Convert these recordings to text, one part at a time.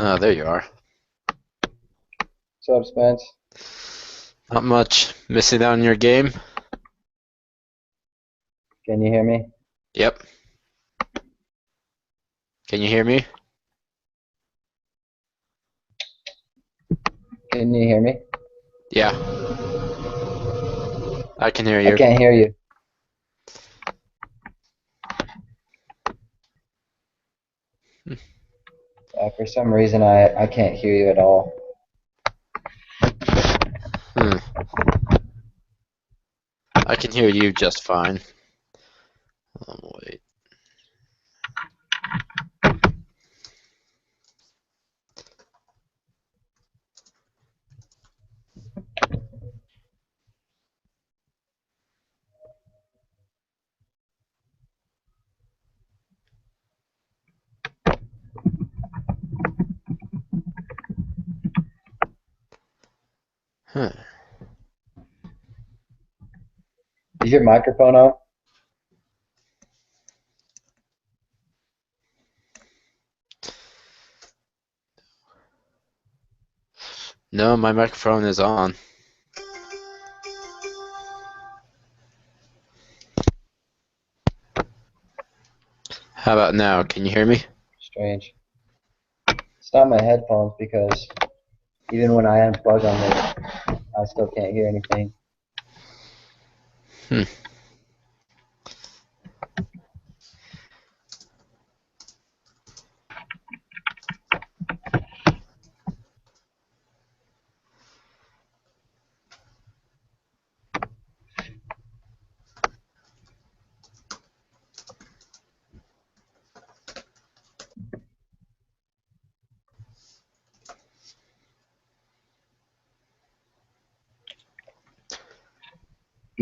Oh, there you are. What's up, Spence? Not much. Missing out on your game? Can you hear me? Yep. Can you hear me? Can you hear me? Yeah, I can hear I you. can't hear you. For some reason, I can't hear you at all. Hmm. I can hear you just fine. Wait. Huh. Is your microphone on? No, my microphone is on. How about now? Can you hear me? Strange. It's not my headphones because even when I unplug them, I still can't hear anything. Hmm.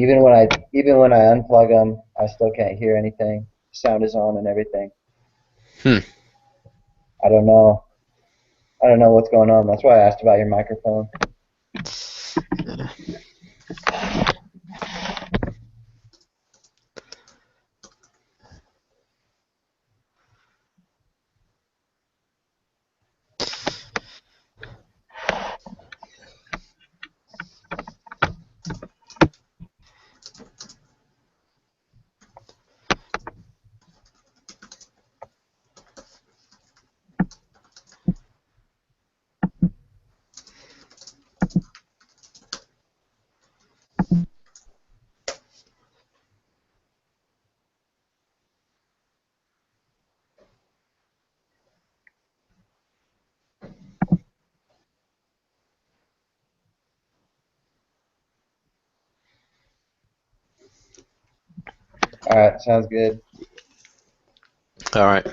Even when I unplug them, I still can't hear anything. Sound is on and everything. Hmm. I don't know. I don't know what's going on. That's why I asked about your microphone. All right, sounds good. All right.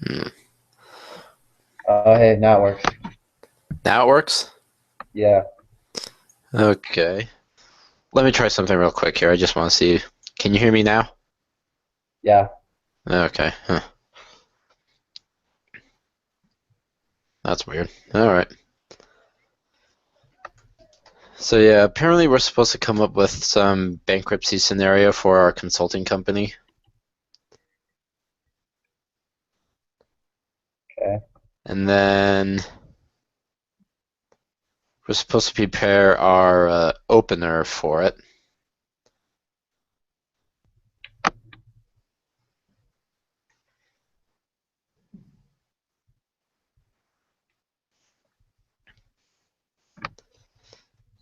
Hmm. Oh, hey, now it works. Now it works? Yeah. Okay. Let me try something real quick here. I just want to see. Can you hear me now? Yeah. Okay. Huh. That's weird. All right. So yeah, apparently we're supposed to come up with some bankruptcy scenario for our consulting company. Okay. And then we're supposed to prepare our opener for it.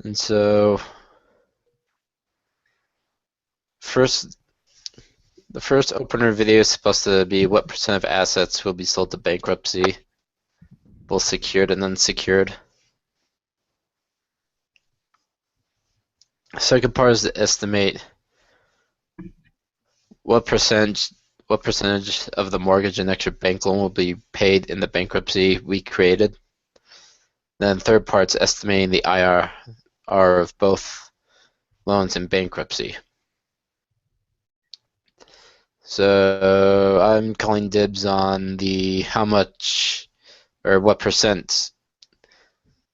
And so the first opener video is supposed to be what percent of assets will be sold to bankruptcy, both secured and unsecured. Second part is to estimate what percentage of the mortgage and extra bank loan will be paid in the bankruptcy we created. Then third part's estimating the IRR of both loans in bankruptcy. So I'm calling dibs on the how much or what percent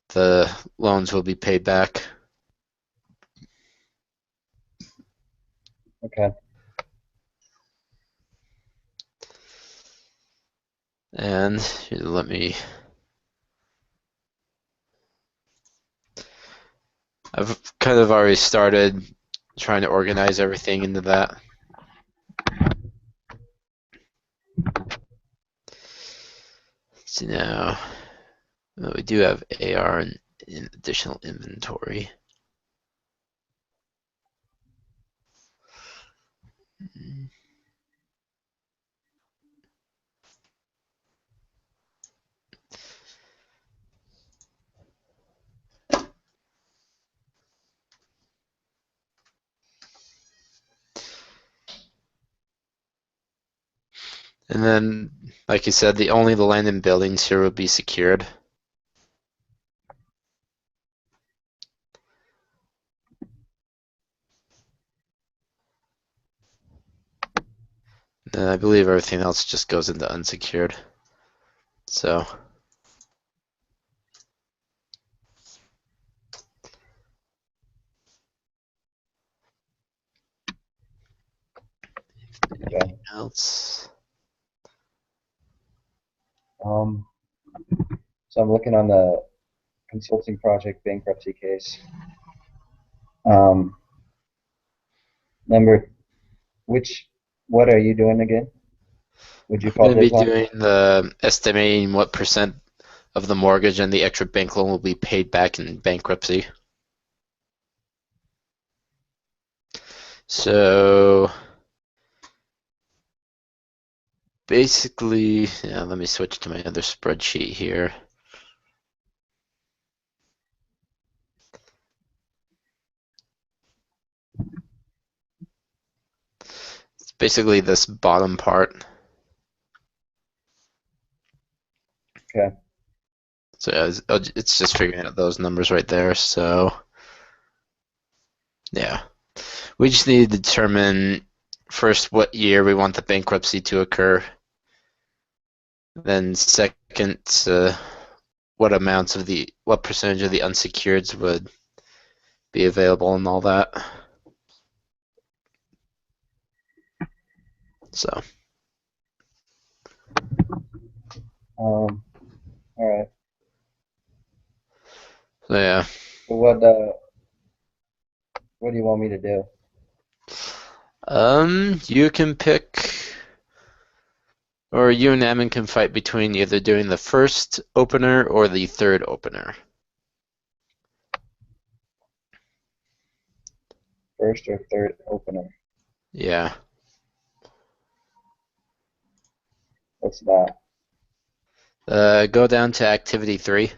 the loans will be paid back. Okay. And let me. I've kind of already started trying to organize everything into that. So now we do have AR in additional inventory. And then, like you said, only the land and buildings here will be secured. And I believe everything else just goes into unsecured. So. Anything else? So I'm looking on the consulting project bankruptcy case. Number, what are you doing again? Would you I'm call going to be dibs on? doing the estimating what percent of the mortgage and the extra bank loan will be paid back in bankruptcy. So basically, yeah, let me switch to my other spreadsheet here. It's basically this bottom part. Okay. So it's just figuring out those numbers right there. So yeah, we just need to determine first what year we want the bankruptcy to occur. Then second, what percentage of the unsecureds would be available and all that. So. All right. So yeah. So what do you want me to do? You can pick, or you and Ammon can fight between either doing the first opener or the third opener. First or third opener? Yeah. What's that? Go down to activity 3.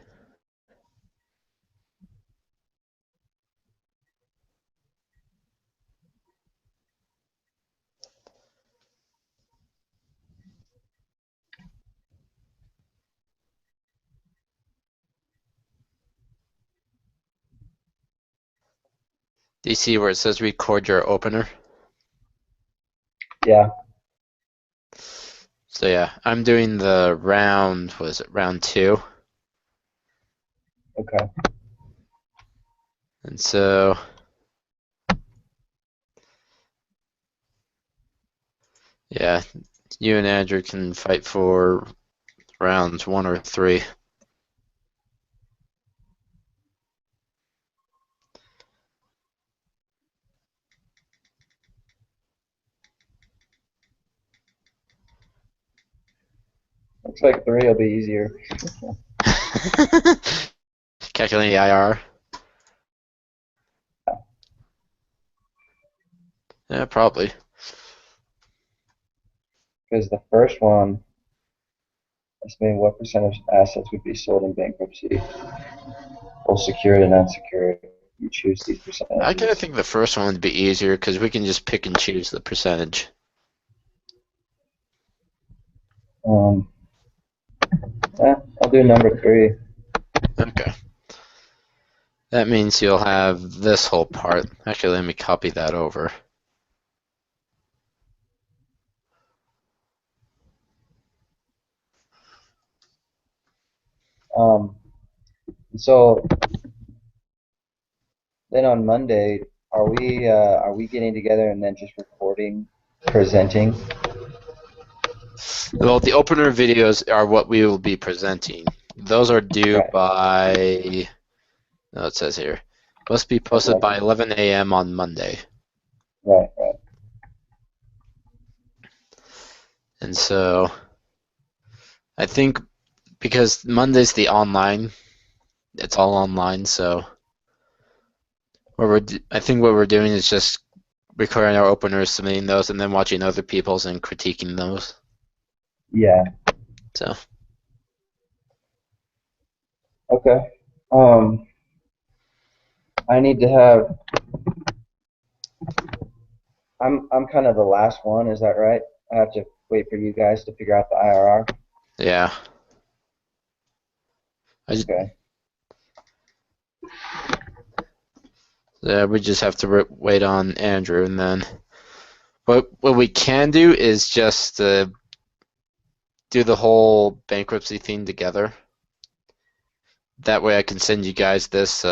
Do you see where it says record your opener? Yeah. So yeah, I'm doing the round, was it round 2? Okay. And so, yeah, you and Andrew can fight for rounds 1 or 3. Looks like 3 will be easier. Calculating the IR. Yeah, probably. Because the first one, estimating what percentage of assets would be sold in bankruptcy, both secured and unsecured. You choose these I kind of percentages. think the first one would be easier because we can just pick and choose the percentage. Um, I'll do number 3. Okay. That means you'll have this whole part. Actually, let me copy that over. So then on Monday, are we getting together and then just recording, presenting? Well, the opener videos are what we will be presenting. Those are due Right. by, no, it says here, must be posted by 11 a.m. on Monday. Right. Right. And so I think because Monday's the online, it's all online, so I think what we're doing is just recording our openers, submitting those, and then watching other people's and critiquing those. Yeah. So Okay. I need to have. I'm kind of the last one. Is that right? I have to wait for you guys to figure out the IRR. yeah, Okay. we just have to wait on Andrew, and then what we can do is just do the whole bankruptcy thing together. That way I can send you guys this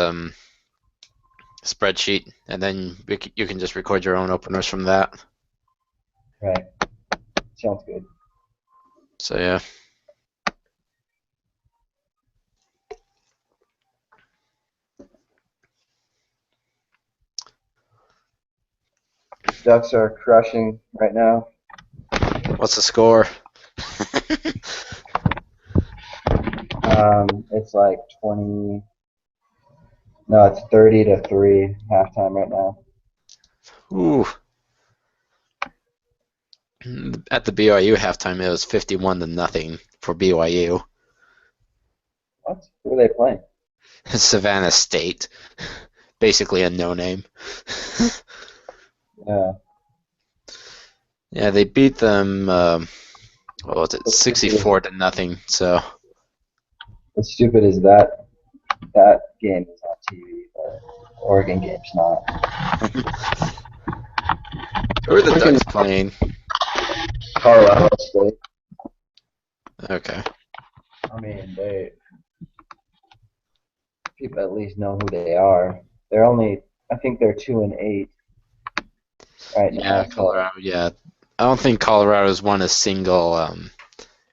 spreadsheet, and then you can just record your own openers from that. Right. Sounds good. So yeah. Ducks are crushing right now. What's the score? It's like 20. No, it's 30-3 halftime right now. Ooh. At the BYU halftime, it was 51-0 for BYU. What? Who are they playing? Savannah State, basically a no-name. Yeah. Yeah, they beat them. What was it? What's stupid is, 64-0. So what's stupid is that game is on TV, but Oregon game's not. who are the Freaking Ducks playing? Colorado State. Okay. I mean, people at least know who they are. They're only, I think they're 2-8 right Yeah, now. So Colorado. Yeah, I don't think Colorado's won a single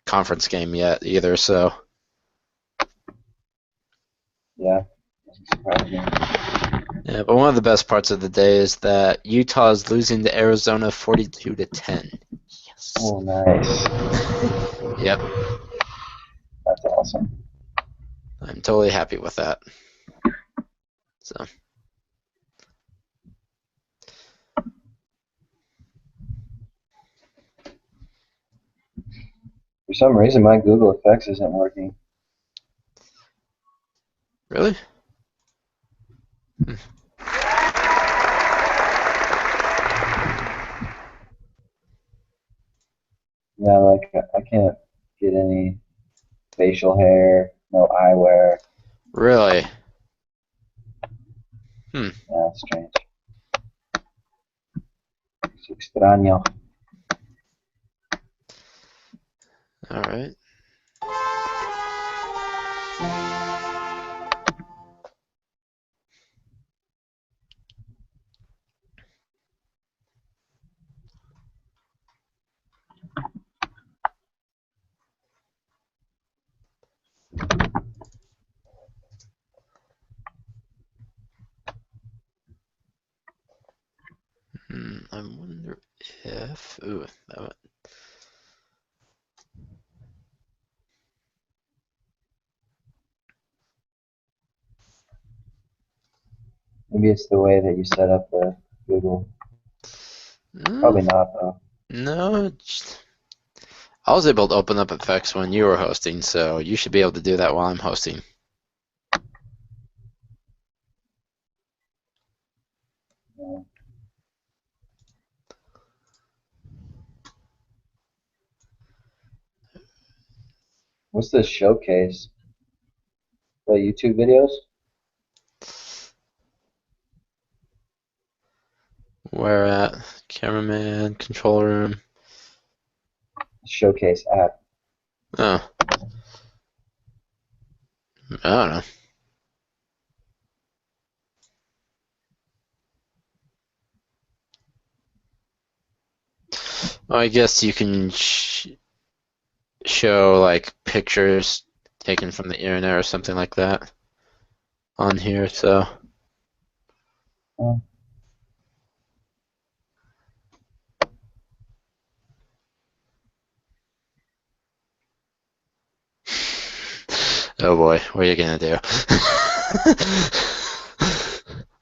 conference game yet either. So yeah, doesn't surprise me. yeah, but one of the best parts of the day is that Utah's losing to Arizona 42-10. Yes. Oh, nice. Yep, That's awesome. I'm totally happy with that. So. For some reason, my Google Effects isn't working. Really? Yeah, like I can't get any facial hair, no eyewear. Really? Hmm. Yeah, strange. Es extraño. All right. I wonder if. Ooh, that Maybe it's the way that you set up the Google. no, Probably not though. no. I was able to open up effects when you were hosting, so you should be able to do that while I'm hosting. Yeah. What's this showcase? The YouTube videos? Where at? Cameraman, control room. Showcase app. Oh. I don't know. Well, I guess you can show like pictures taken from the internet or something like that on here. So Oh, oh boy, what are you gonna do?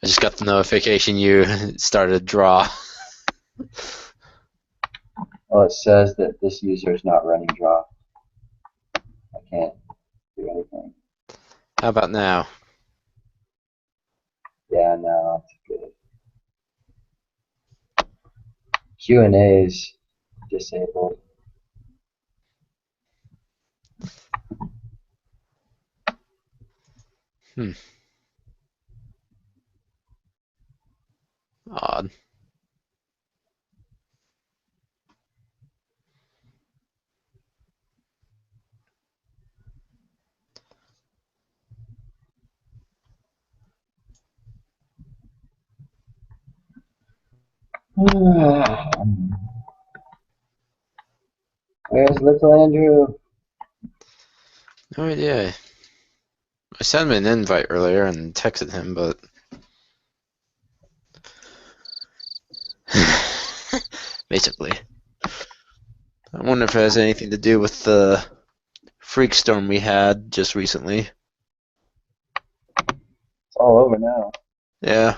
I just got the notification you started a draw. well, it says that this user is not running draw. I can't do anything. How about now? Yeah, no, it's good. Q&A is disabled. Hmm. Odd. Where's little Andrew? No idea. I sent him an invite earlier and texted him, but basically, I wonder if it has anything to do with the freak storm we had just recently. It's all over now. Yeah.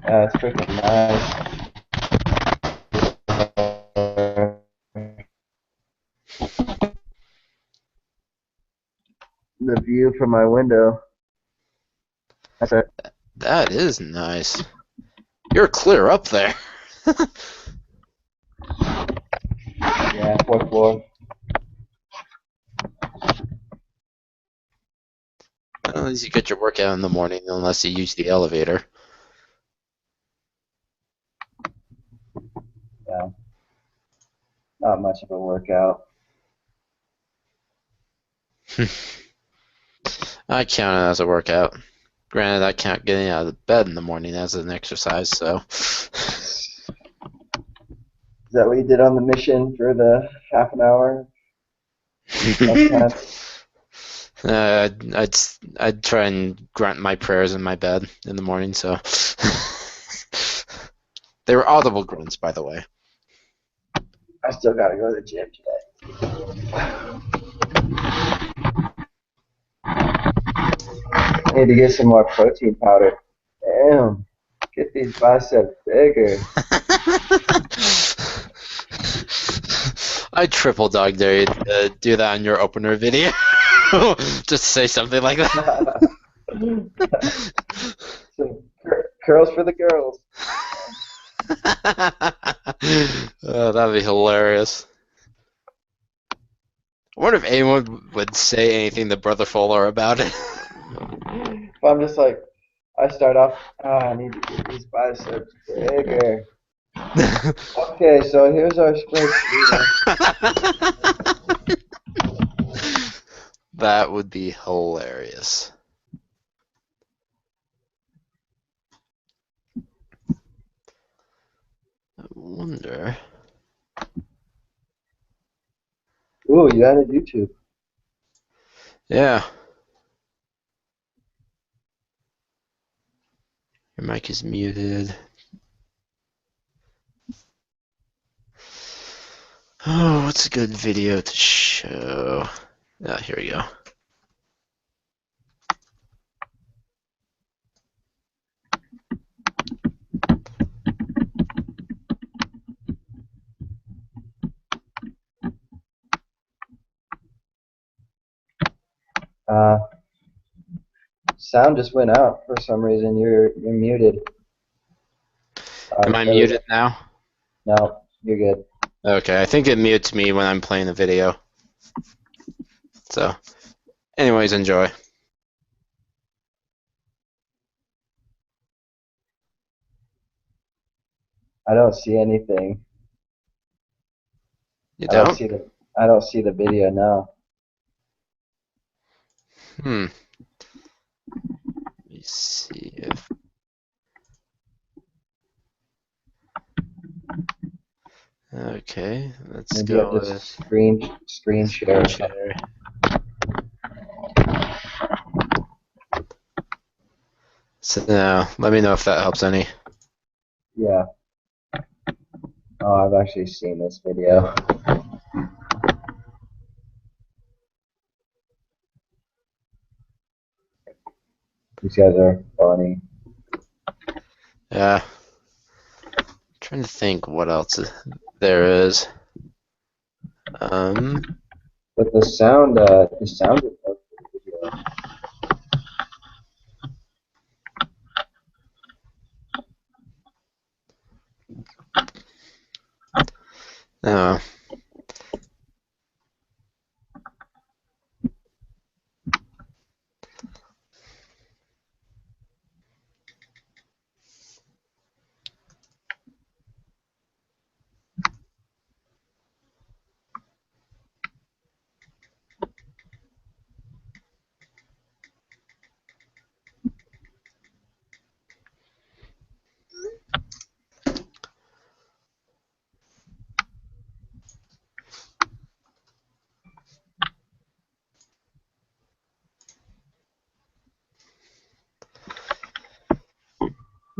Yeah, it's freaking nice. The view from my window. That's it. That is nice. You're clear up there. Yeah, fourth floor. Well, at least you get your workout in the morning, unless you use the elevator. Yeah, not much of a workout. I count it as a workout. Granted, I count getting out of bed in the morning as an exercise, so. Is that what you did on the mission for the half an hour? Lunchtime? I'd try and grunt my prayers in my bed in the morning, so. They were audible grunts, by the way. I still gotta go to the gym today. I need to get some more protein powder. Damn, get these biceps bigger. I triple dog dare you to do that on your opener video. Just say something like that. Some curls for the girls. Oh, that'd be hilarious. I wonder if anyone would say anything to Brother Fuller about it. If I'm just like, I start off, I need to get these biceps bigger. Okay, so here's our spreadsheet. That would be hilarious. I wonder. Ooh, you added YouTube. Yeah. Your mic is muted. Oh, what's a good video to show? Ah, here we go. Sound just went out for some reason. You're muted. Am I There we go. muted now? No, you're good. Okay, I think it mutes me when I'm playing the video. So, anyways, enjoy. I don't see anything. You I don't don't? see the video now. Hmm. Let me see if. Okay, let's Maybe you have go to with screen share screen or something. share. So now, let me know if that helps any. Yeah. Oh, I've actually seen this video. These guys are funny. Yeah. Trying to think what else there is. Um. But the sound of the video.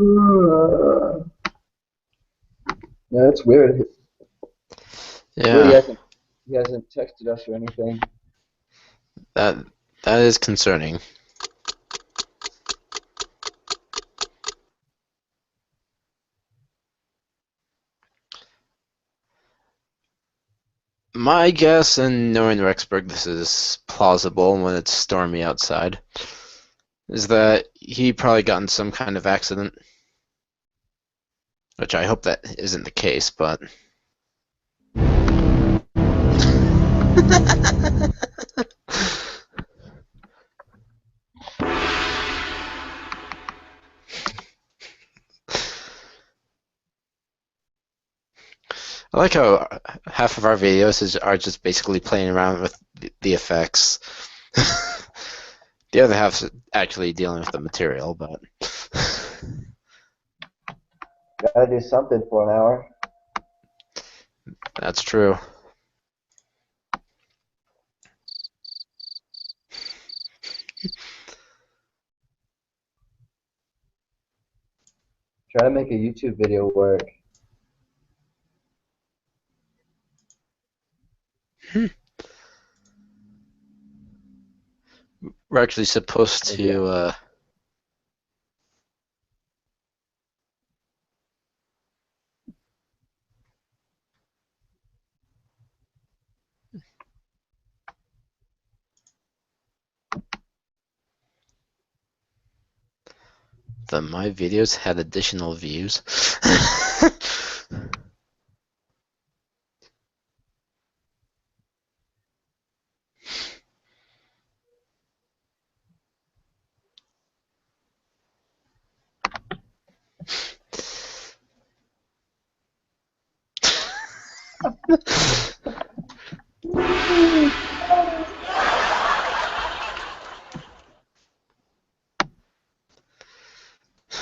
Oh. Yeah, that's weird. It's weird Yeah. he hasn't texted us or anything. That that is concerning. My guess, and knowing Rexburg, this is plausible when it's stormy outside, is that he probably got in some kind of accident. Which I hope that isn't the case, but. I like how half of our videos are just basically playing around with the effects. The other half's actually dealing with the material, but Gotta do something for an hour. that's true. Try to make a YouTube video work. We're actually supposed Maybe to. My videos had additional views.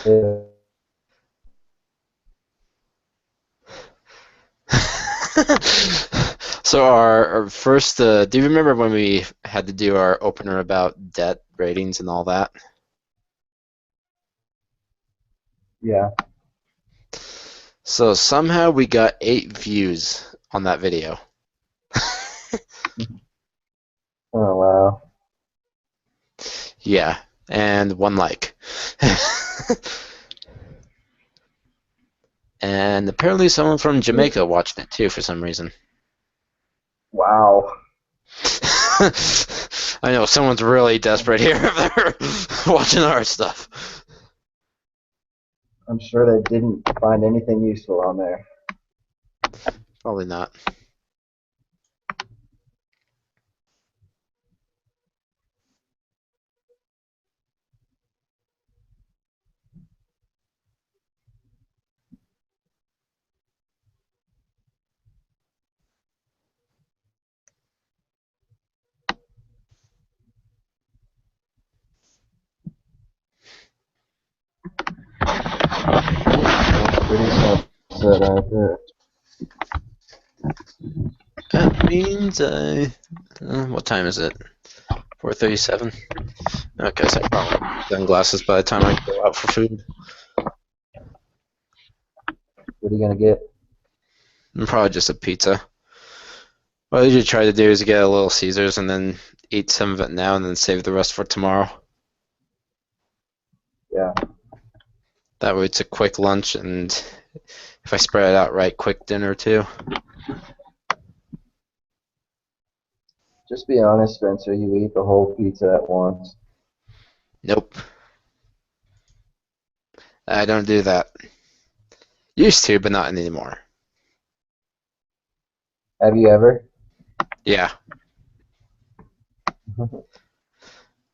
yeah. So our first, do you remember when we had to do our opener about debt ratings and all that? Yeah. So somehow we got 8 views on that video. Oh wow. Yeah, and 1 like. And apparently someone from Jamaica watched it too for some reason. Wow. I know someone's really desperate here if they're watching our stuff. I'm sure they didn't find anything useful on there. Probably not. but the That means what time is it? 4:37. Okay, so I probably have sunglasses by the time I go out for food. what are you gonna get? And probably just a pizza. What I usually try to do is get a Little Caesars and then eat some of it now and then save the rest for tomorrow. Yeah. That way it's a quick lunch, and if I spread it out right, quick dinner too. Just be honest, Spencer. You eat the whole pizza at once. Nope, I don't do that. Used to, but not anymore. Have you ever? Yeah,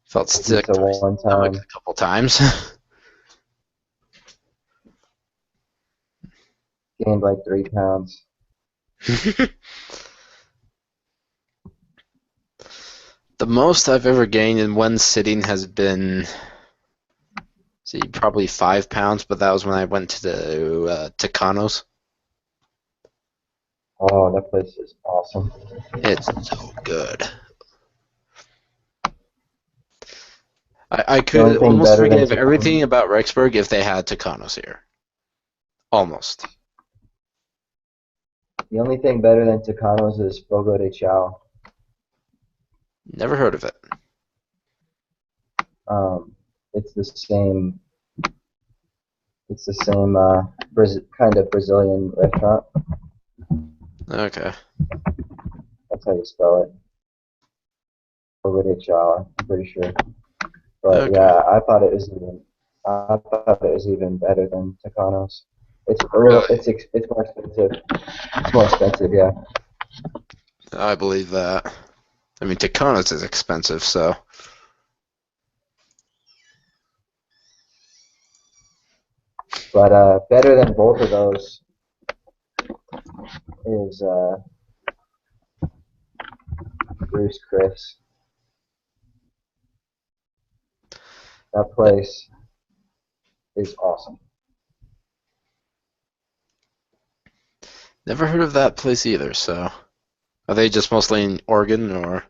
felt sick Pizza to my one stomach time. a couple times. Gained like 3 pounds. The most I've ever gained in one sitting has been, see, probably 5 pounds, but that was when I went to the Tucanos. Oh, that place is awesome. It's so good. I The only could thing almost better than forgive Tucanos. everything about Rexburg if they had Tucanos here. Almost. The only thing better than Tucanos is Fogo de Chao. Never heard of it. It's the same. It's the same kind of Brazilian restaurant. Okay. That's how you spell it. Fogo de Chao. I'm pretty sure. But Okay. yeah, I thought it was even better than Tucanos. It's real. Really? It's more expensive. It's more expensive. Yeah. I believe that. I mean, Tucanos is expensive, so. But better than both of those is Bruce Chris. That place is awesome. Never heard of that place either, so. Are they just mostly in Oregon, or?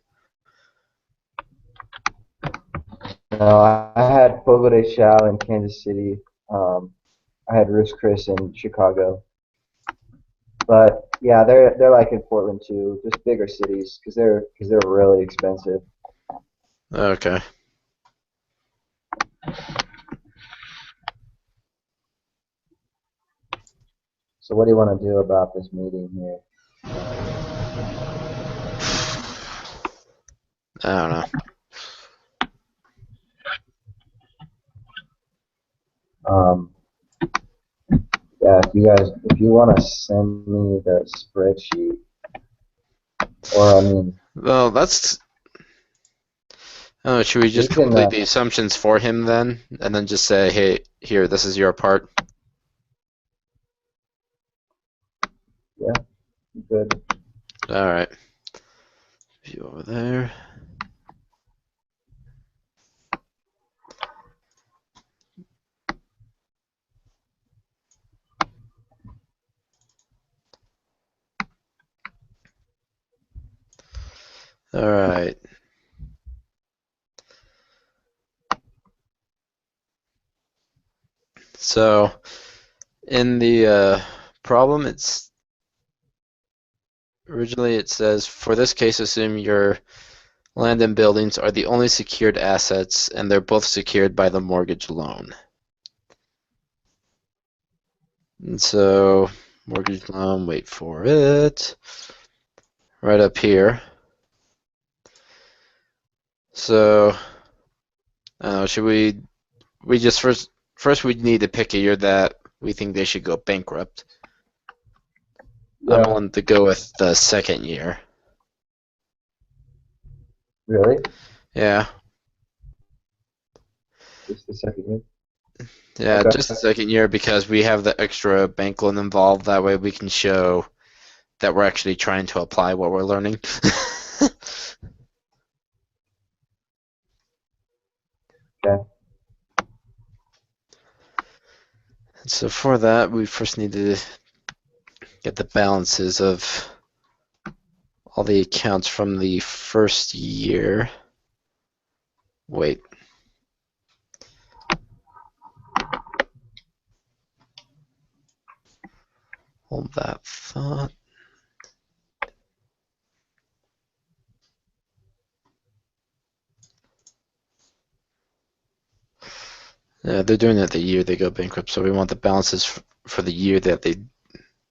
No, I had Fogo de Chao in Kansas City. I had Ruth's Chris in Chicago. But yeah, they're like in Portland too, just bigger cities because they're really expensive. Okay. So what do you want to do about this meeting here? I don't know. Um, yeah, if you want to send me the spreadsheet, or I mean, Well, that's. Oh, should we we just can. complete the assumptions for him then, and then just say, "Hey, here, this is your part." Yeah, good. All right. View over there. All right. So in the problem, it's originally it says, for this case, assume your land and buildings are the only secured assets, and they're both secured by the mortgage loan. And so mortgage loan, wait for it, right up here. So should we just first we need to pick a year that we think they should go bankrupt. I'm Yeah, willing to go with the second year. really? Yeah. Just the second year? Yeah, Okay. just the second year because we have the extra bank loan involved. That way we can show that we're actually trying to apply what we're learning. Okay. So for that, we first need to get the balances of all the accounts from the first year. Wait. Hold that thought. Yeah, they're doing it the year they go bankrupt, so we want the balances for the year that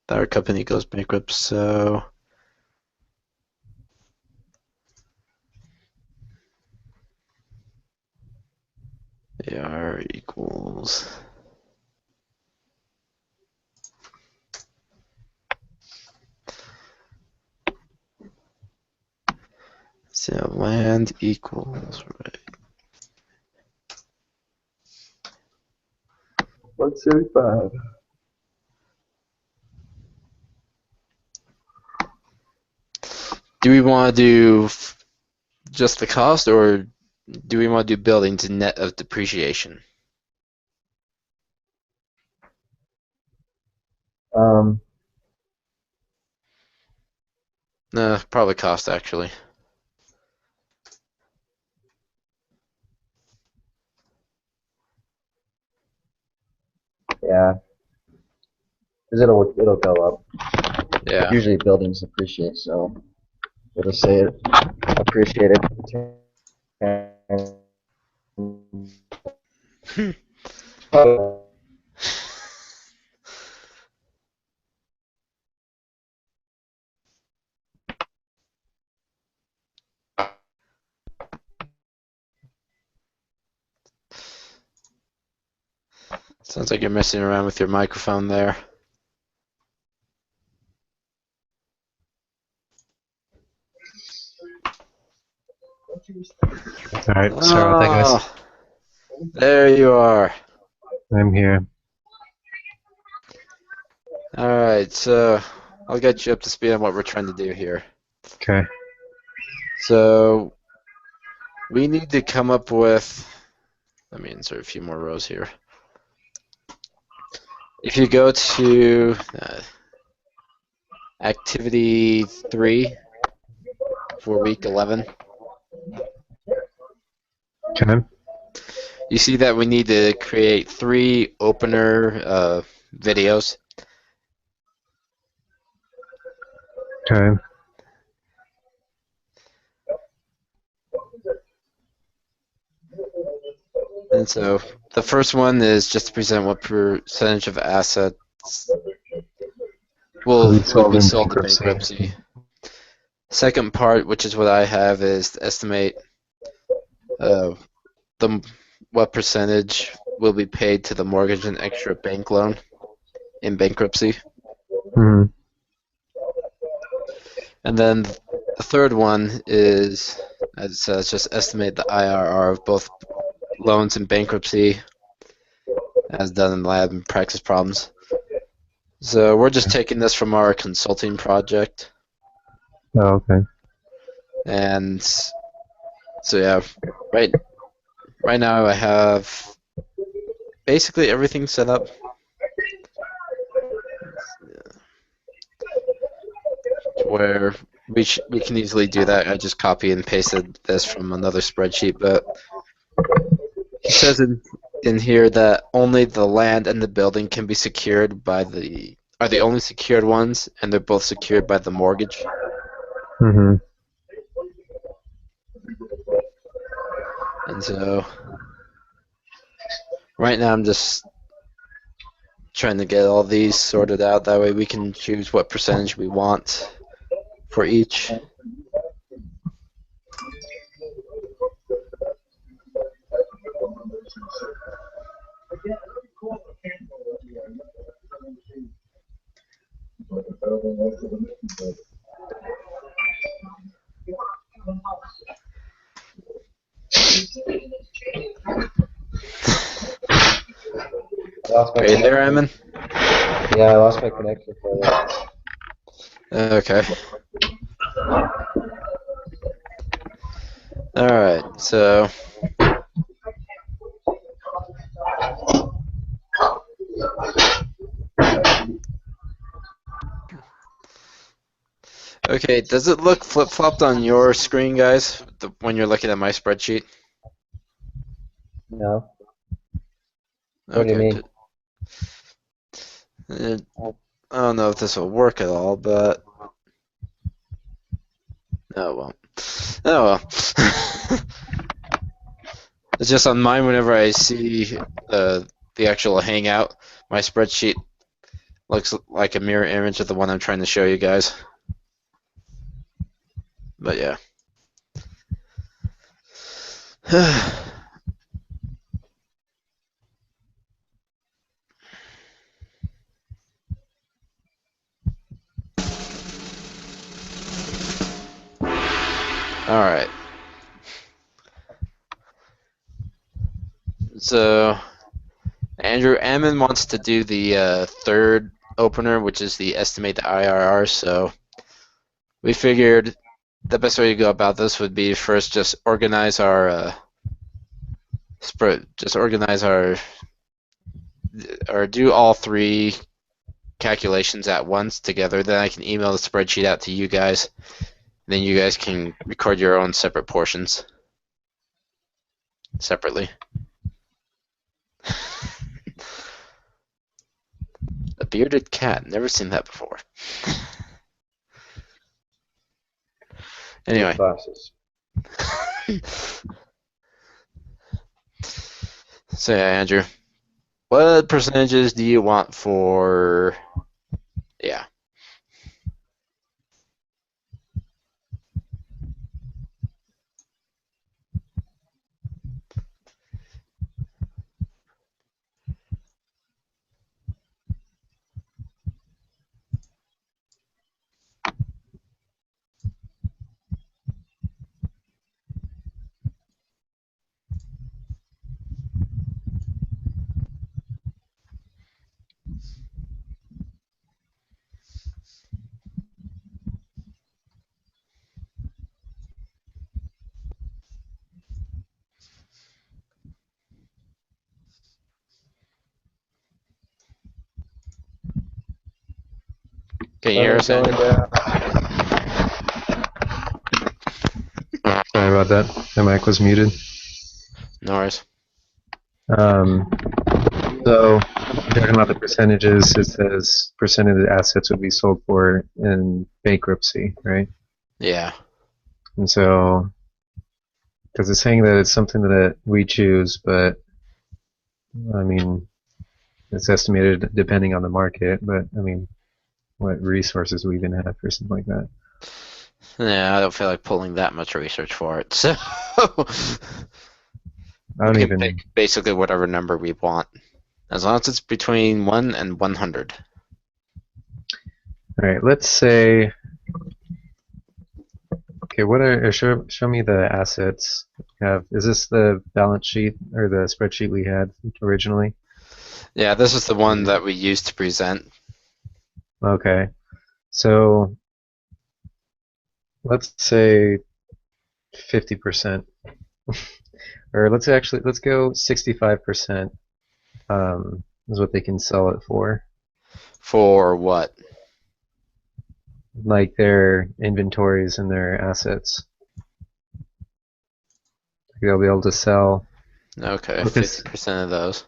our company goes bankrupt. So AR equals so land equals right. 175. Do we want to do just the cost, or do we want to do buildings net of depreciation? No, probably cost actually. Yeah, because it'll go up. Yeah. Usually buildings appreciate, so it'll say it appreciated. Sounds like you're messing around with your microphone there. Alright, sorry about that, guys. There you are. I'm here. Alright, so I'll get you up to speed on what we're trying to do here. Okay. So we need to come up with, let me insert a few more rows here. If you go to activity 3 for week 11, Okay. you see that we need to create 3 opener videos. Okay. And so the first one is just to present what percentage of assets will be sold in bankruptcy. Second part, which is what I have, is to estimate what percentage will be paid to the mortgage and extra bank loan in bankruptcy. Mm-hmm. And then the third one is, as it says, just estimate the IRR of both loans in bankruptcy as done in lab and practice problems. So we're just taking this from our consulting project. Oh, okay. And so yeah, right now I have basically everything set up. Where we can easily do that. I just copy and pasted this from another spreadsheet, but it says in here that only the land and the building can be secured by are the only secured ones, and they're both secured by the mortgage. Mm-hmm. And so right now I'm just trying to get all these sorted out. That way we can choose what percentage we want for each. Are you there, Eamon? Yeah, I lost my connection for that. Okay. Alright, so Okay, does it look flip-flopped on your screen, guys, when you're looking at my spreadsheet? No. What do you Okay, mean? I don't know if this will work at all, but no, it won't. Oh well. It's just on mine. Whenever I see the actual Hangout, my spreadsheet looks like a mirror image of the one I'm trying to show you guys. But yeah. All right. So Andrew Ammon wants to do the third opener, which is the estimate the IRR. So we figured the best way to go about this would be first just organize our just organize our or do all three calculations at once together. Then I can email the spreadsheet out to you guys. Then you guys can record your own separate portions separately. A bearded cat. Never seen that before. Anyway. Glasses. So yeah, Andrew, what percentages do you want for? Yeah. Can you hear us, Going Andrew? down. Sorry about that. My mic was muted. No worries. Um, so, talking about the percentages, it says percent of the assets would be sold for in bankruptcy, right? Yeah. And so, because it's saying that it's something that we choose, but I mean, it's estimated depending on the market, but I mean, what resources we even have for something like that. Yeah, I don't feel like pulling that much research for it. So I we don't can even, pick basically whatever number we want, as long as it's between 1 and 100. all right, let's say, okay, show me the assets we have. Is this the balance sheet or the spreadsheet we had originally? Yeah, this is the one that we used to present. Okay, so let's say 50%, or let's go 65%, is what they can sell it for. For what? Like their inventories and their assets. They'll be able to sell. Okay, Because, 50% of those.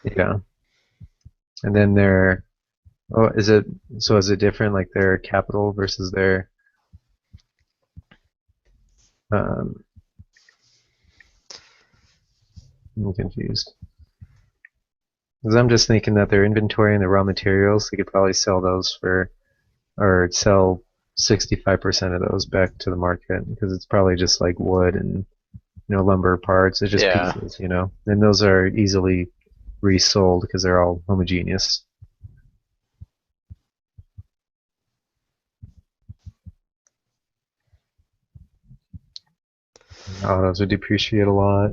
yeah. And then their, oh, is it different, like their capital versus their, um, I'm confused. Because I'm just thinking that their inventory and the raw materials, they could probably sell those for, or sell 65% of those back to the market because it's probably just like wood and lumber parts. It's just Yeah. pieces, and those are easily resold because they're all homogeneous. Autos would depreciate a lot.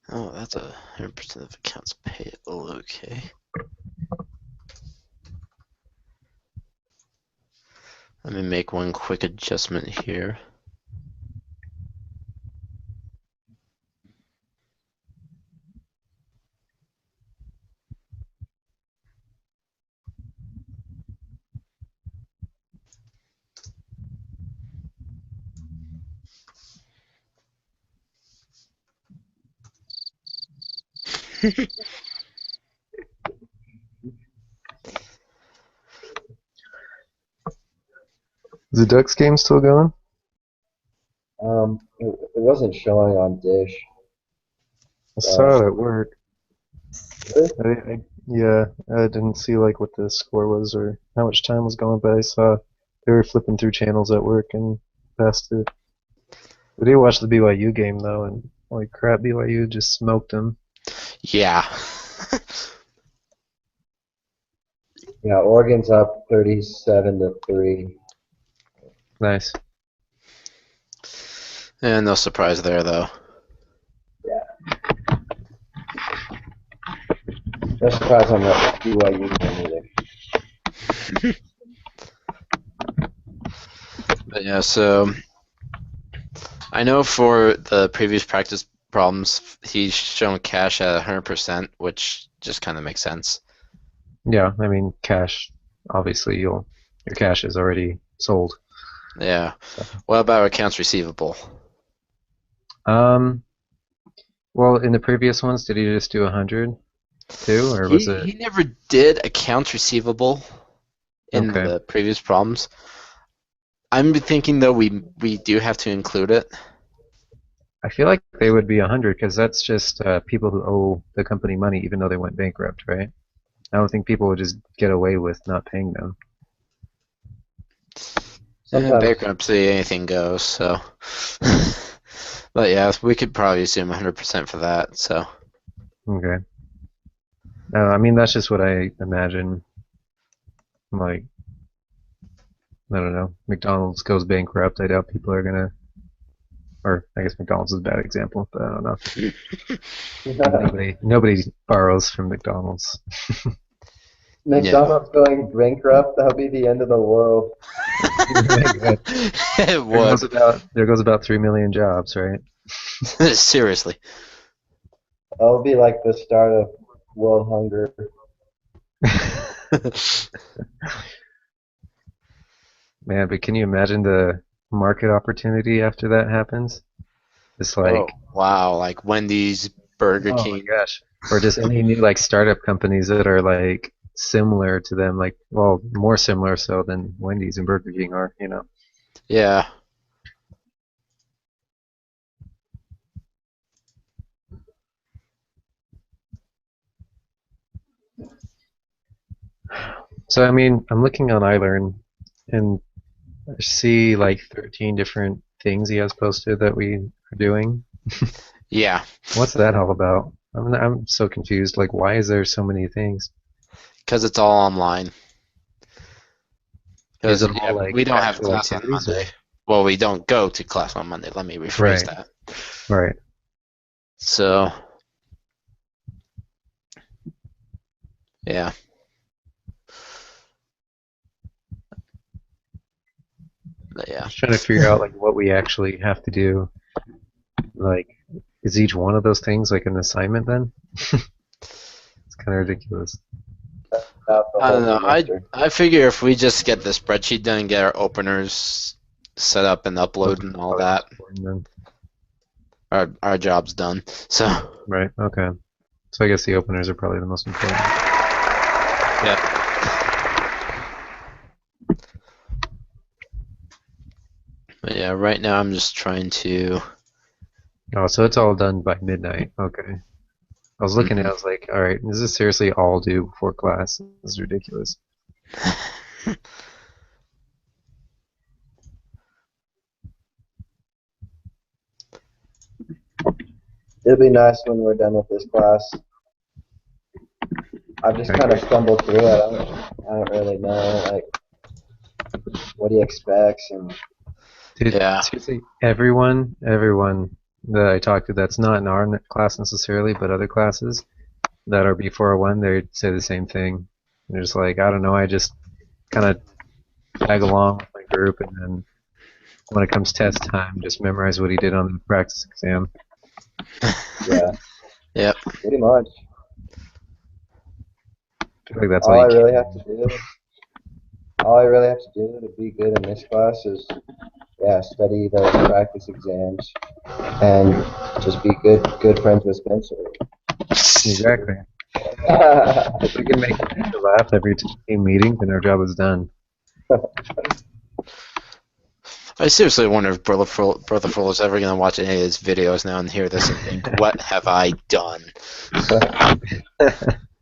Oh, that's 100% of accounts payable. Okay. Let me make one quick adjustment here. Is the Ducks game still going? It wasn't showing on Dish. I saw it at work. Really? Yeah, I didn't see like what the score was or how much time was going, but I saw they were flipping through channels at work and passed it. We did watch the BYU game though, and holy crap, BYU just smoked them. Yeah. Yeah, Oregon's up 37-3. Nice. And no surprise there, though. No surprise on the BYU game either. But yeah, so I know for the previous practice problems, he's shown cash at 100%, which just kind of makes sense. Yeah, I mean cash. Obviously, your cash is already sold. Yeah. So. What about accounts receivable? Well, in the previous ones, did he just do 100 too, or was it? He never did accounts receivable in Okay. the previous problems. I'm thinking though we do have to include it. I feel like they would be 100 because that's just people who owe the company money even though they went bankrupt, right? I don't think people would just get away with not paying them. Sometimes. Bankruptcy, anything goes. So, but yeah, we could probably assume 100% for that. So, Okay. I mean, that's just what I imagine. Like, I don't know. McDonald's goes bankrupt. I doubt people are gonna. Or I guess McDonald's is a bad example, but I don't know. Nobody borrows from McDonald's. McDonald's going bankrupt, that'll be the end of the world. It would. There goes about 3 million jobs, right? Seriously. That'll be like the start of world hunger. Man, but can you imagine the market opportunity after that happens? It's like, oh wow, like Wendy's, Burger oh King. my gosh, or just any new like startup companies that are like similar to them, like well, more similar so than Wendy's and Burger King are, you know. Yeah. So I mean, I'm looking on iLearn and I see like 13 different things he has posted that we are doing. Yeah. What's that all about? I'm so confused. Like, why is there so many things? Because it's all online. Is Because it all like we don't have actual class on activities? Monday. Well, we don't go to class on Monday. Let me rephrase Right. that. Right. So, yeah. But yeah. Just trying to figure out like what we actually have to do. Like, is each one of those things like an assignment then? It's kind of ridiculous. I don't know. I figure if we just get the spreadsheet done and get our openers set up and upload and all that, our job's done. So. Right. Okay. So I guess the openers are probably the most important. Yeah. But yeah, right now I'm just trying to. Oh, so it's all done by midnight. Okay. I was looking at it, I was like, alright, is this seriously all due before class? This is ridiculous. It'll be nice when we're done with this class. I've just kind of stumbled through it. I don't really know like what he expects and. Dude, Yeah. seriously, everyone that I talked to that's not in our class necessarily, but other classes that are B401, they say the same thing. They're just like, I don't know, I just kind of tag along with my group, and then when it comes test time, just memorize what he did on the practice exam. Yeah, Yep. pretty much. I feel like that's All all I you really can. have to do, all I really have to do to be good in this class is, yeah, study those practice exams and just be good friends with Spencer. Exactly. If we can make each other laugh every team meeting, then our job is done. I seriously wonder if Brother Full is ever going to watch any of his videos now and hear this and think, what have I done?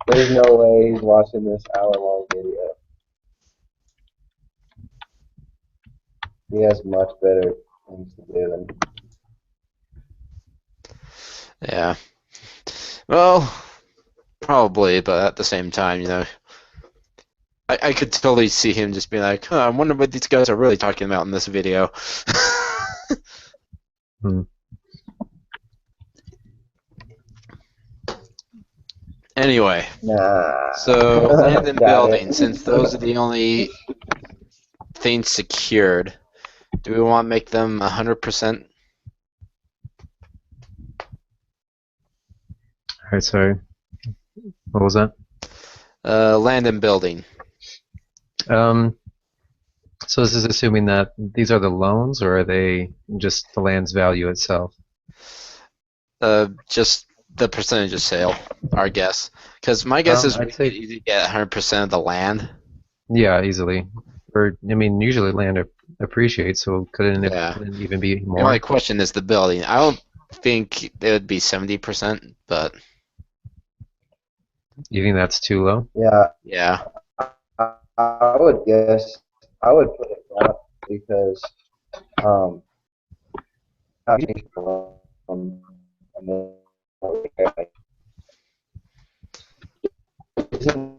There's no way he's watching this hour-long video. He has much better things to do than. Yeah. Well, probably, but at the same time, you know, I could totally see him just being like, I wonder what these guys are really talking about in this video. Hmm. Anyway, Nah. so land and Got building, it. since those are the only things secured, do we want to make them 100%? Alright, sorry. What was that? Land and building. So this is assuming that these are the loans, or are they just the land's value itself? Just the percentage of sale, our guess. Because my guess is we I'd could say, easily get 100% of the land. yeah, easily. Or, I mean, usually land appreciates, so couldn't Yeah. it even be The only more? question is the building. I don't think it would be 70%, but You think that's too low? Yeah, yeah. I would guess I would put it up because um, um, isn't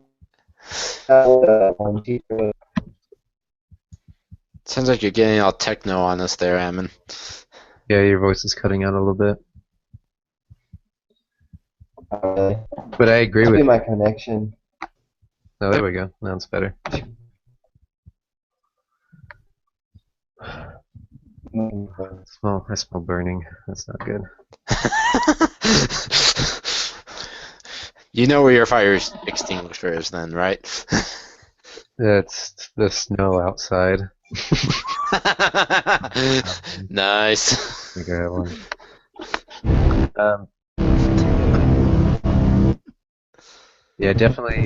that one teacher? Sounds like you're getting all techno on us there, Ammon. Yeah, your voice is cutting out a little bit. But I agree Must with be you. my connection. Oh, there we go. Now it's better. I smell burning. That's not good. You know where your fire extinguisher is then, right? That's the snow outside. Nice. I think I have one. Yeah, definitely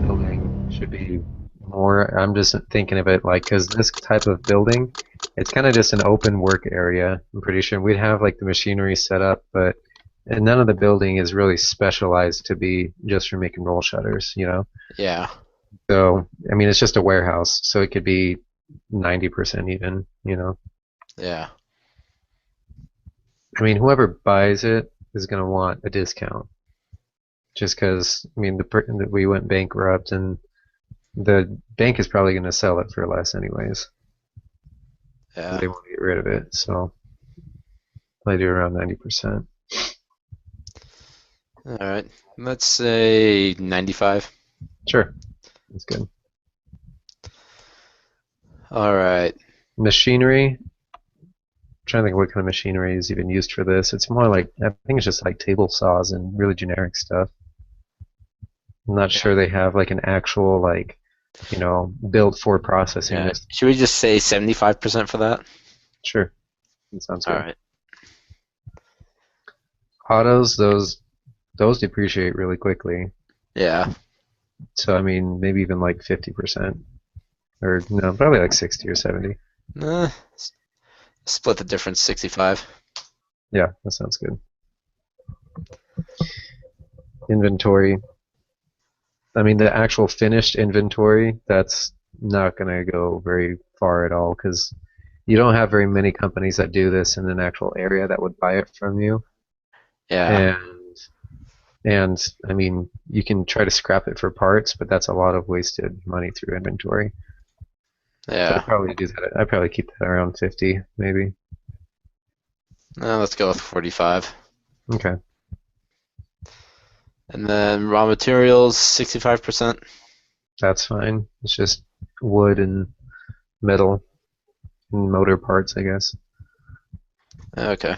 building should be more. I'm just thinking of it like, because this type of building, it's kind of just an open work area. I'm pretty sure we'd have like the machinery set up, but and none of the building is really specialized to be just for making roll shutters, you know? Yeah. So, I mean, it's just a warehouse, so it could be 90% even, you know? Yeah. I mean, whoever buys it is going to want a discount. Just because, I mean, we went bankrupt, and the bank is probably going to sell it for less anyways. Yeah. They want to get rid of it, so they do around 90%. All right. Let's say 95. Sure, that's good. All right. Machinery. I'm trying to think what kind of machinery is even used for this. It's more like, I think it's just like table saws and really generic stuff. I'm not sure they have like an actual like, you know, built for processing Yeah. this. Should we just say 75% for that? Sure, that sounds All good. right. Autos, those depreciate really quickly. Yeah. So I mean, maybe even like 50%, or no, probably like 60 or 70. Split the difference, 65. Yeah, that sounds good. Inventory. I mean, the actual finished inventory, that's not going to go very far at all because you don't have very many companies that do this in an actual area that would buy it from you. Yeah. And I mean, you can try to scrap it for parts, but that's a lot of wasted money through inventory. So Yeah. I'd probably do that. I'd probably keep that around 50, maybe. Let's go with 45. Okay. And then raw materials, 65%. That's fine. It's just wood and metal and motor parts, I guess. Okay.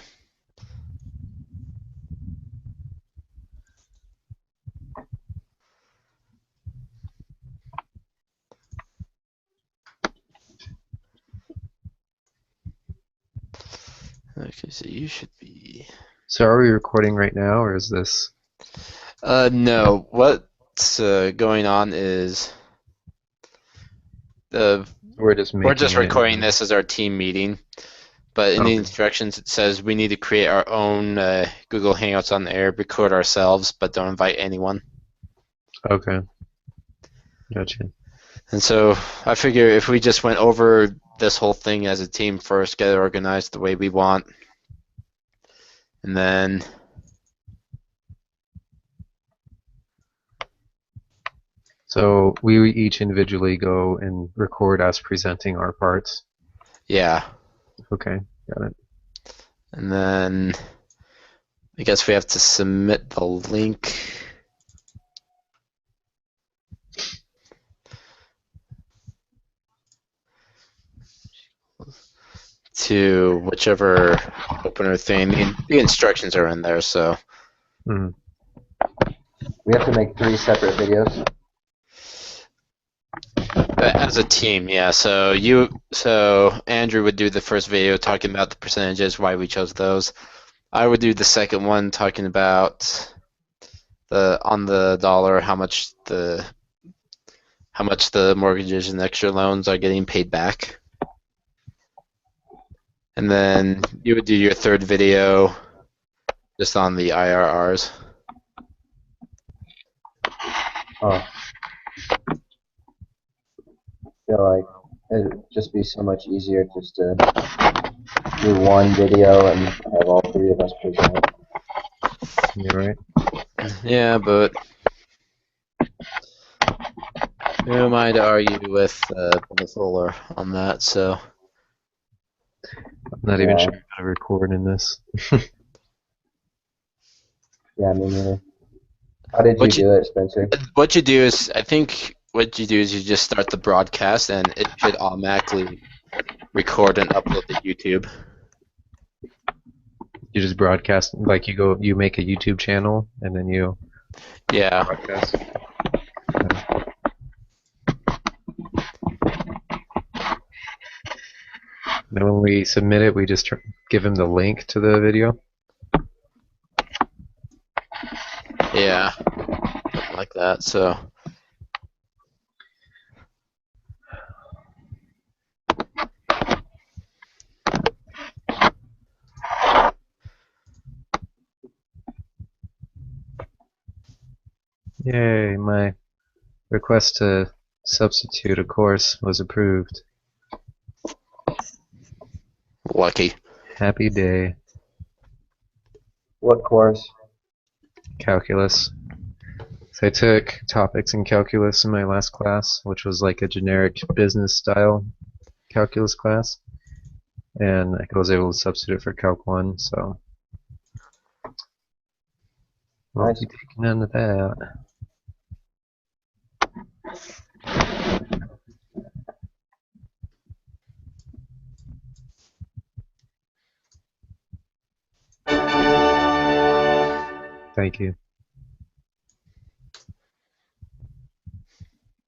Okay, so you should be. So are we recording right now, or is this? No. What's going on is We're just we're just making it. recording this as our team meeting, but in the Okay. instructions it says we need to create our own Google Hangouts on the air, record ourselves, but don't invite anyone. Okay. Gotcha. And so I figure if we just went over this whole thing as a team first, get it organized the way we want, and then So we each individually go and record us presenting our parts. yeah, Okay, got it. and then I guess we have to submit the link. To whichever opener thing. The instructions are in there, so Mhm. We have to make 3 separate videos. as a team, yeah. So Andrew would do the first video talking about the percentages, why we chose those. I would do the second one talking about on the dollar how much the mortgages and extra loans are getting paid back. And then you would do your third video just on the IRRs. Oh. I feel like it'd just be so much easier just to do one video and have all 3 of us present. You're right. Yeah, but who am I to argue with Solar on that? So I'm not even Yeah. sure how to record in this. Yeah, me neither. How did you What you- do it, Spencer? what you do is, I think what you do is you just start the broadcast, and it should automatically record and upload to YouTube. You just broadcast, like you make a YouTube channel and then you Yeah, broadcast. Then when we submit it, we just give him the link to the video. yeah, something like that. So Yay, my request to substitute a course was approved. lucky. Happy day. What course? Calculus. So I took topics in calculus in my last class, which was like a generic business style calculus class. And I was able to substitute for Calc 1, so I'll Nice. be taking none of that. Thank you.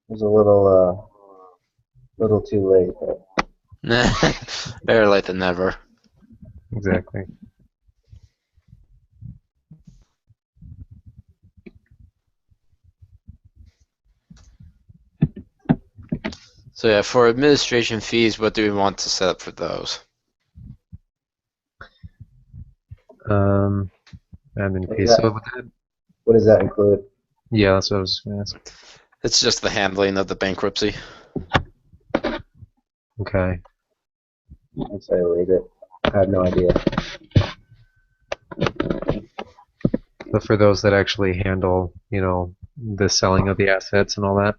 It was a little too late, but Better late than never. Exactly. So yeah, for administration fees, what do we want to set up for those? Admin What fee. is that? So with that, what does that include? yeah, that's what I was going to ask. It's just the handling of the bankruptcy. Okay. I'd say leave it. I have no idea. But for those that actually handle, the selling of the assets and all that,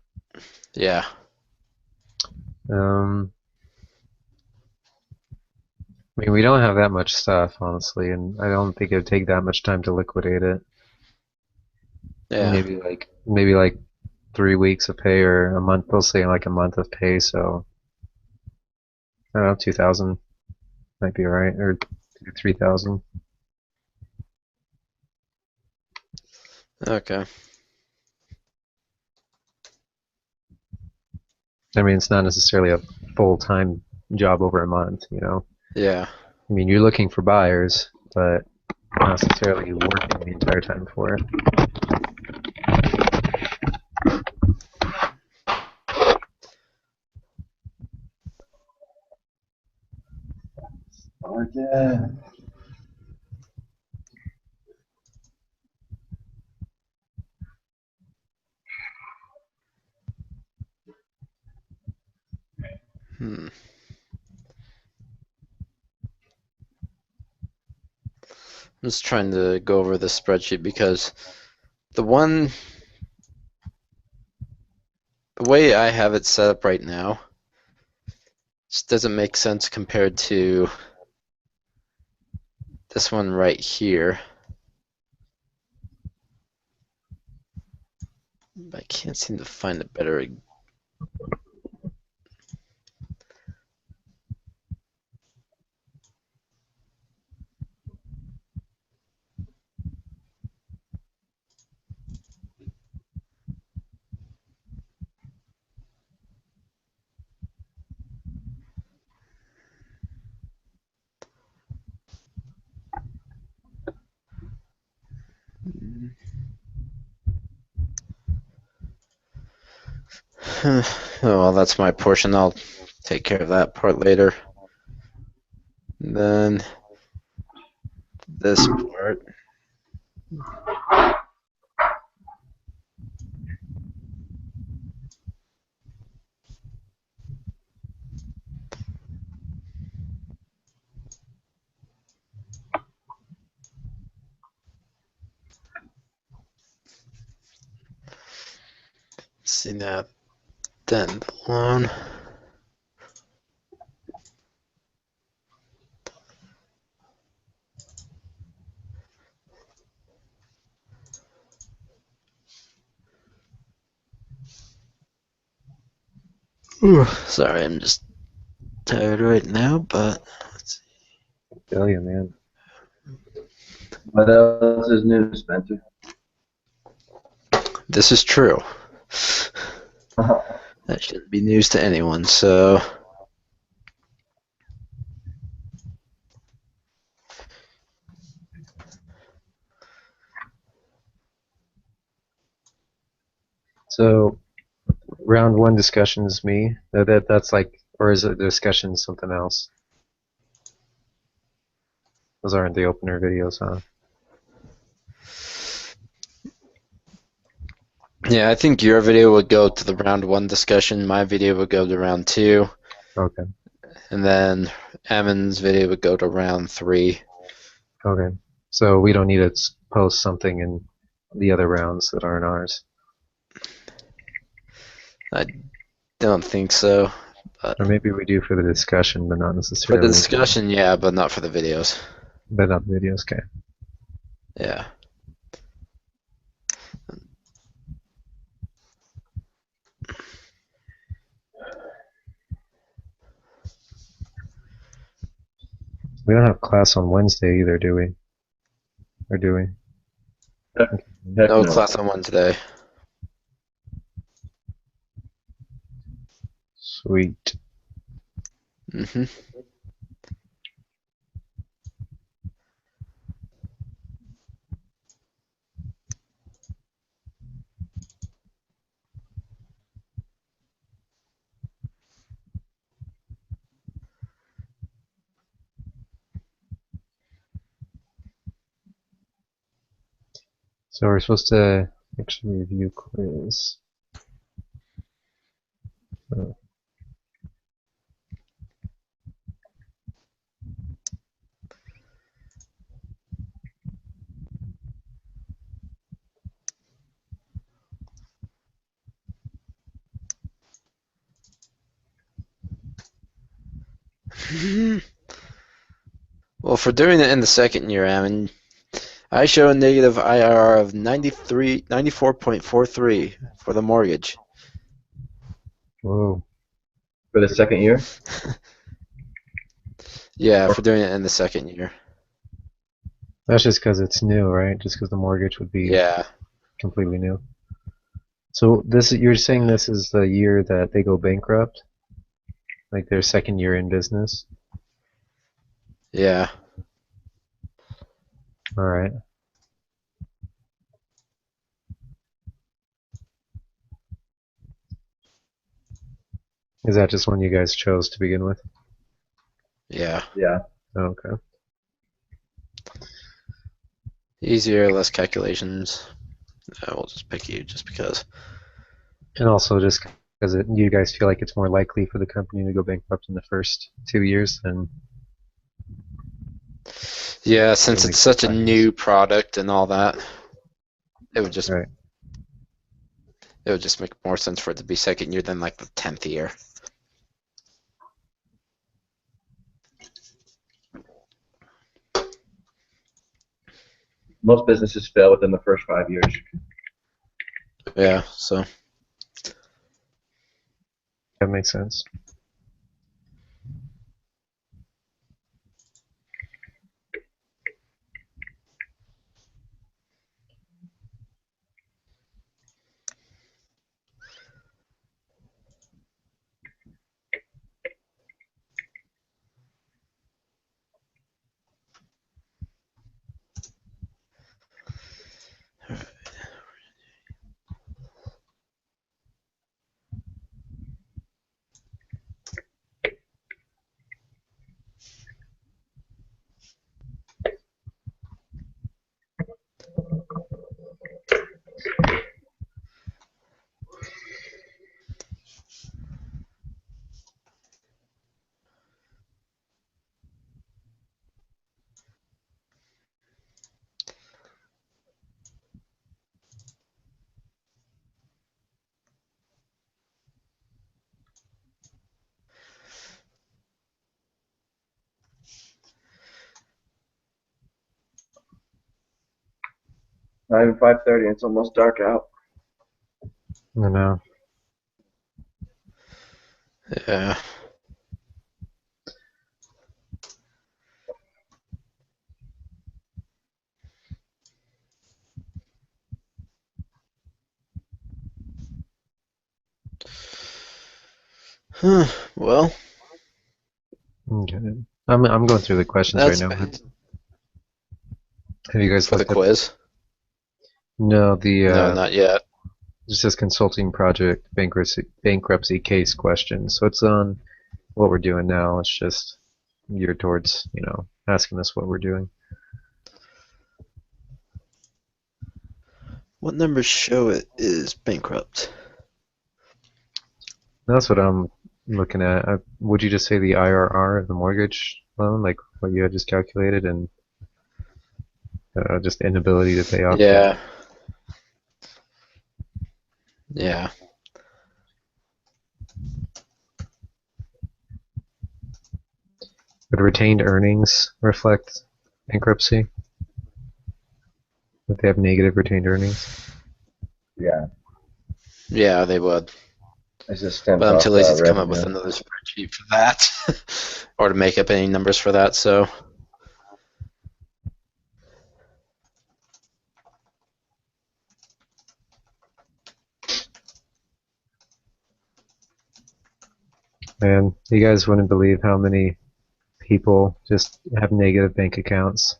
Yeah. I mean, we don't have that much stuff, honestly, and I don't think it'd take that much time to liquidate it. Yeah. Maybe like 3 weeks of pay or a month. They'll say like a month of pay, so I don't know, 2,000 might be alright, or 3,000. Okay. I mean, it's not necessarily a full-time job over a month, you know. Yeah. I mean, you're looking for buyers, but not necessarily working the entire time for it. Okay. Hmm. I'm just trying to go over the spreadsheet because the way I have it set up right now just doesn't make sense compared to this one right here. I can't seem to find a better. Oh, well, that's my portion. I'll take care of that part later. And then this part. See that. Then the loan. Sorry, I'm just tired right now, but let's see. Tell you, man. What else is new, Spencer? This is true. That shouldn't be news to anyone, so. So, round one discussion is me. That's like, or is it discussion something else? Those aren't the opener videos, huh? Yeah, I think your video would go to the round one discussion, my video would go to round two, Okay. and then Emin's video would go to round three. Okay. So we don't need to post something in the other rounds that aren't ours. I don't think so. Or maybe we do for the discussion, but not For necessarily. the discussion, yeah, but not for the videos. But not the videos, okay. Yeah. We don't have class on Wednesday either, do we? Or do we? Heck No no. class on Wednesday. Sweet. Mm-hmm. So we're supposed to actually review quiz. Oh. Well, for doing it in the second year, I mean, I show a negative IRR of 94.43 for the mortgage. Whoa. For the second year? Yeah, for doing it in the second year. That's just because it's new, right? Just because the mortgage would be Yeah. completely new. So you're saying this is the year that they go bankrupt? Like their second year in business? Yeah. All right. Is that just one you guys chose to begin with? Yeah. Yeah. Okay. Easier, less calculations. We'll just pick you just because. And also just because you guys feel like it's more likely for the company to go bankrupt in the first 2 years than Yeah, since like it's such a 5 years. new product and all that, it would just Right. make more sense for it to be second year than like the 10th year. Most businesses fail within the first 5 years. Yeah, so That makes sense. Not even 5:30. It's almost dark out. I know. yeah. Well, Okay. I'm going through the questions right that's now. bad. Have you guys For the looked at? quiz. No, No, not yet. it says consulting project bankruptcy case questions. So it's on what we're doing now. It's just geared towards, asking us what we're doing. What numbers show it is bankrupt? That's what I'm looking at. Would you just say the IRR of the mortgage loan, like what you had just calculated, and just inability to pay off debt? Yeah. Yeah. Would retained earnings reflect bankruptcy? If they have negative retained earnings? Yeah. Yeah, they would. It just stems But I'm off too lazy to come up revenue. with another spreadsheet for that, or to make up any numbers for that. So Man, you guys wouldn't believe how many people just have negative bank accounts.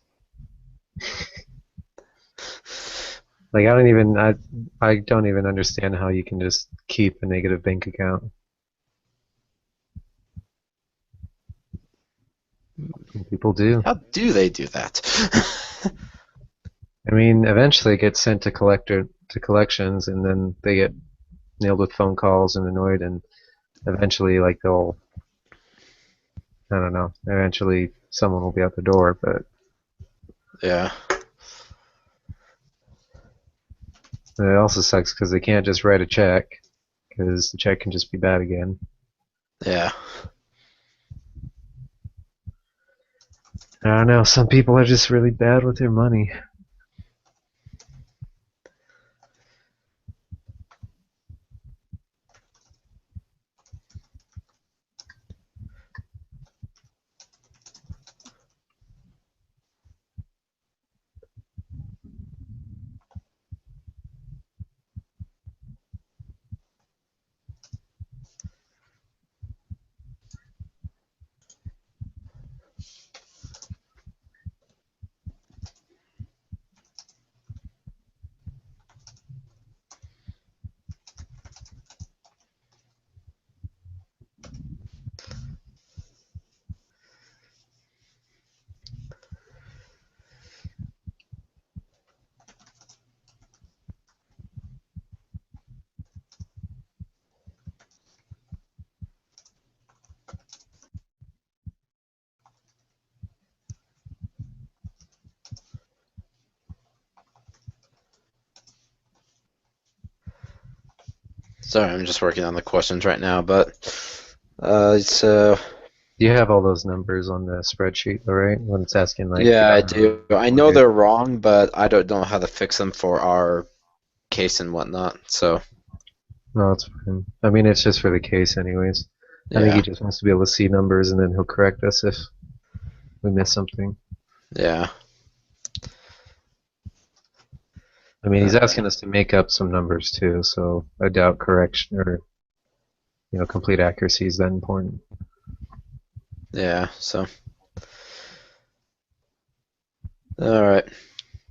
Like I don't even understand how you can just keep a negative bank account. People do. how do they do that? I mean, eventually it gets sent to collections, and then they get nailed with phone calls and annoyed, and eventually, like I don't know. Eventually, someone will be out the door, but Yeah. it also sucks because they can't just write a check, because the check can just be bad again. Yeah. I don't know. Some people are just really bad with their money. Sorry, I'm just working on the questions right now, but so You have all those numbers on the spreadsheet, all right? When it's asking like, yeah, I do. I know okay. they're wrong, but I don't know how to fix them for our case and whatnot. So No, it's fine. I mean, it's just for the case, anyways. I think yeah, he just wants to be able to see numbers, and then he'll correct us if we miss something. yeah. I mean, he's asking us to make up some numbers too, so I doubt correction or complete accuracy is that important. Yeah, so all right.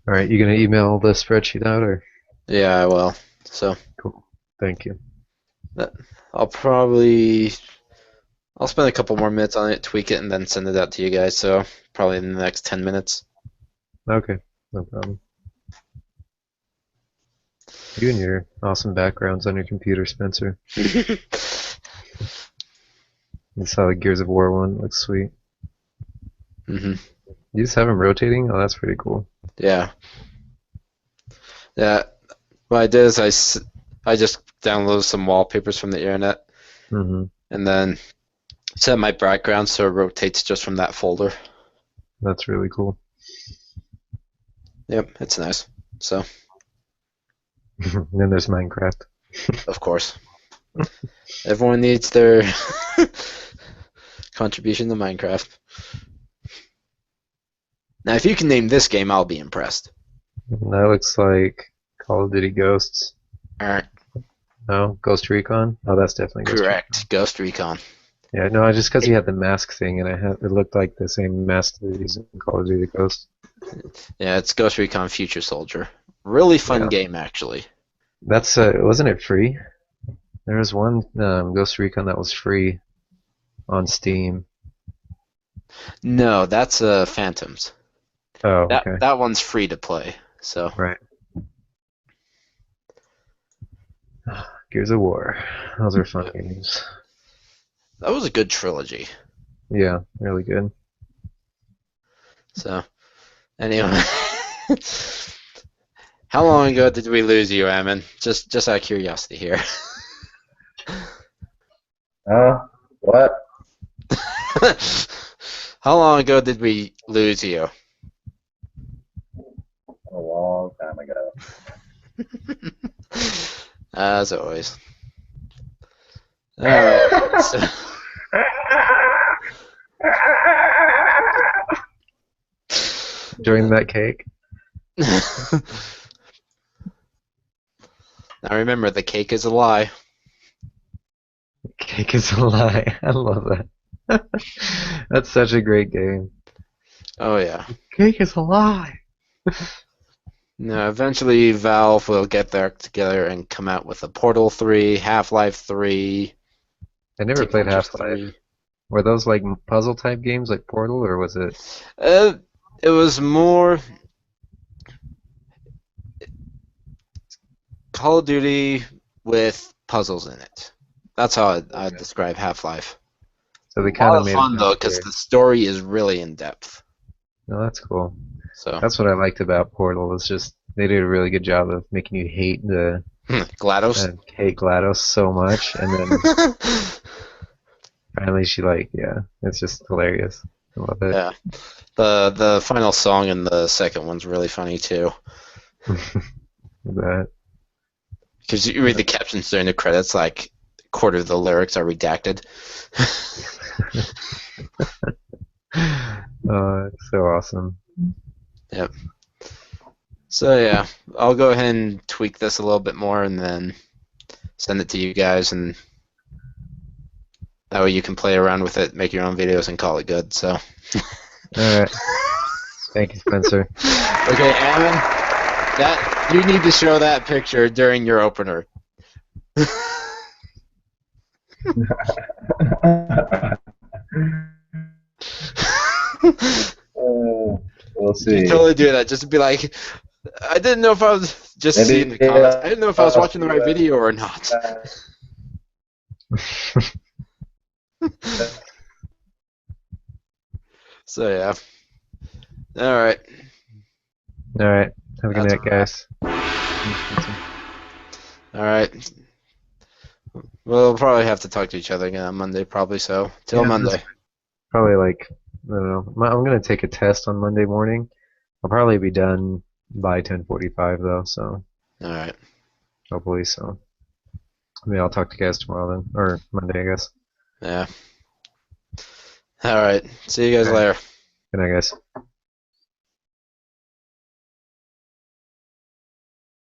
All right, you gonna email the spreadsheet out or? Yeah, I will. So Cool. Thank you. that, I'll probably I'll spend a couple more minutes on it, tweak it, and then send it out to you guys. So probably in the next 10 minutes. Okay, no problem. You and your awesome backgrounds on your computer, Spencer. You saw the Gears of War one. Looks sweet. hmm You just have them rotating? Oh, that's pretty cool. Yeah. Yeah. What I did is I just downloaded some wallpapers from the internet Mm-hmm. and then set my background so it rotates just from that folder. That's really cool. Yep, it's nice. So, And then there's Minecraft. of course, everyone needs their contribution to Minecraft. Now, if you can name this game, I'll be impressed. That looks like Call of Duty Ghosts. Alright, No, Ghost Recon. Oh, that's definitely Ghost Recon. correct. Ghost Recon. Yeah, no, just because he had the mask thing, and it looked like the same mask that he's in Call of Duty Ghosts. Yeah, it's Ghost Recon Future Soldier. Really fun Yeah. game, actually. That's wasn't it free? There was one Ghost Recon that was free on Steam. No, that's Phantoms. Oh, That okay. that one's free to play. So Right. Gears of War. Those are fun games. that was a good trilogy. Yeah, really good. So anyway, how long ago did we lose you, Ammon? Just out of curiosity here. What? How long ago did we lose you? A long time ago. As always. All right. So, Enjoying that cake? now remember, the cake is a lie. Cake is a lie. I love that. That's such a great game. Oh yeah. Cake is a lie. No, eventually Valve will get their act together and come out with a Portal 3, Half-Life 3. I never Team played Fortress Half-Life. 3. Were those like puzzle type games like Portal, or was it? It was more Call of Duty with puzzles in it. That's how I'd describe Half-Life. So they A kind lot of of made fun it though, because faster. the story is really in depth. No, that's cool. So That's what I liked about Portal. Was just they did a really good job of making you hate the GLaDOS. hate GLaDOS so much, and then finally she yeah, it's just hilarious. I love it. Yeah. The final song and the second one's really funny too. That. Because you read the captions during the credits, like a quarter of the lyrics are redacted. It's so awesome. Yep. So yeah, I'll go ahead and tweak this a little bit more and then send it to you guys, and that way you can play around with it, make your own videos, and call it good. So. All right. Thank you, Spencer. Okay, Ammon, that you need to show that picture during your opener. We'll You see. totally do that. Just to be like, I didn't know if I was just Maybe seeing the comments. I didn't know if I was I'll watching the see right video or not. So yeah. All right. All right. Have a good That's a night, wrap. guys. All right. We'll probably have to talk to each other again on Monday, probably. So till Yeah, Monday. probably like, I don't know. I'm gonna take a test on Monday morning. I'll probably be done by 10:45 though, so All right. hopefully so. Maybe I'll talk to you guys tomorrow then, or Monday, I guess. Yeah. All right. See you guys All right. later. Good night, guys.